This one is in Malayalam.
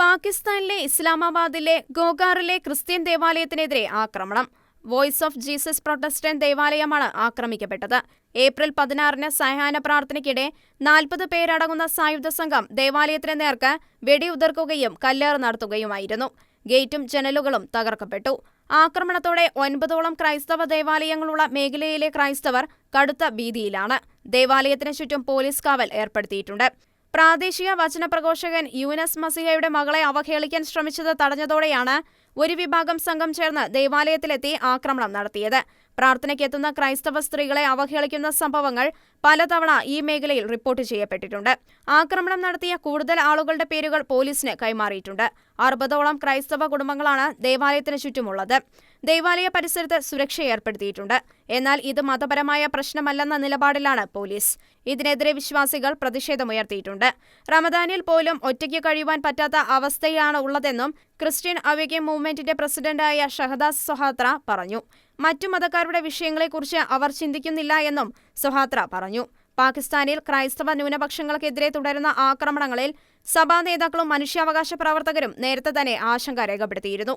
പാകിസ്ഥാനിലെ ഇസ്ലാമാബാദിലെ ഗോഗാറിലെ ക്രിസ്ത്യൻ ദേവാലയത്തിനെതിരെ ആക്രമണം. വോയിസ് ഓഫ് ജീസസ് പ്രൊട്ടസ്റ്റന്റ് ദേവാലയമാണ് ആക്രമിക്കപ്പെട്ടത്. ഏപ്രിൽ 16-ന് സായാഹ്ന പ്രാർത്ഥനയ്ക്കിടെ 40 പേരടങ്ങുന്ന സായുധ സംഘം ദേവാലയത്തിന് നേർക്ക് വെടിയുതിർക്കുകയും കല്ലേറ് നടത്തുകയുമായിരുന്നു. ഗേറ്റും ജനലുകളും തകർക്കപ്പെട്ടു. ആക്രമണത്തോടെ 9ഓളം ക്രൈസ്തവ ദേവാലയങ്ങളുള്ള മേഖലയിലെ ക്രൈസ്തവർ കടുത്ത ഭീതിയിലാണ്. ദേവാലയത്തിന് ചുറ്റും പോലീസ് കാവൽ ഏർപ്പെടുത്തിയിട്ടുണ്ട്. പ്രാദേശിക വചനപ്രഘോഷകൻ യൂനസ് മസിഹയുടെ മകളെ അവഹേളിക്കാൻ ശ്രമിച്ചത് തടഞ്ഞതോടെയാണ് ഒരു വിഭാഗം സംഘം ചേർന്ന് ദേവാലയത്തിലെത്തി ആക്രമണം നടത്തിയത്. പ്രാർത്ഥനയ്ക്കെത്തുന്ന ക്രൈസ്തവ സ്ത്രീകളെ അവഹേളിക്കുന്ന സംഭവങ്ങൾ പലതവണ ഈ മേഖലയിൽ റിപ്പോർട്ട് ചെയ്യപ്പെട്ടിട്ടുണ്ട്. ആക്രമണം നടത്തിയ കൂടുതൽ ആളുകളുടെ പേരുകൾ പോലീസിന് കൈമാറിയിട്ടുണ്ട്. 60ഓളം ക്രൈസ്തവ കുടുംബങ്ങളാണ് ദേവാലയത്തിന് ചുറ്റുമുള്ളത്. ദേവാലയ പരിസരത്ത് സുരക്ഷ ഏർപ്പെടുത്തിയിട്ടുണ്ട്. എന്നാൽ ഇത് മതപരമായ പ്രശ്നമല്ലെന്ന നിലപാടിലാണ് പോലീസ്. ഇതിനെതിരെ വിശ്വാസികൾ പ്രതിഷേധമുയർത്തിയിട്ടുണ്ട്. റമദാനിൽ പോലും ഒറ്റയ്ക്ക് കഴിയുവാൻ പറ്റാത്ത അവസ്ഥയാണ് ഉള്ളതെന്നും ക്രിസ്ത്യൻ അവേക്കിംഗ് മൂവ്മെന്റിന്റെ പ്രസിഡന്റായ ഷഹദാസ് സൊഹാത്ര പറഞ്ഞു. മറ്റു മതക്കാരുടെ വിഷയങ്ങളെക്കുറിച്ച് അവർ ചിന്തിക്കുന്നില്ല എന്നും സൊഹാത്ര പറഞ്ഞു. പാകിസ്ഥാനിൽ ക്രൈസ്തവ ന്യൂനപക്ഷങ്ങൾക്കെതിരെ തുടരുന്ന ആക്രമണങ്ങളിൽ സഭാ നേതാക്കളും മനുഷ്യാവകാശ പ്രവർത്തകരും നേരത്തെ തന്നെ ആശങ്ക രേഖപ്പെടുത്തിയിരുന്നു.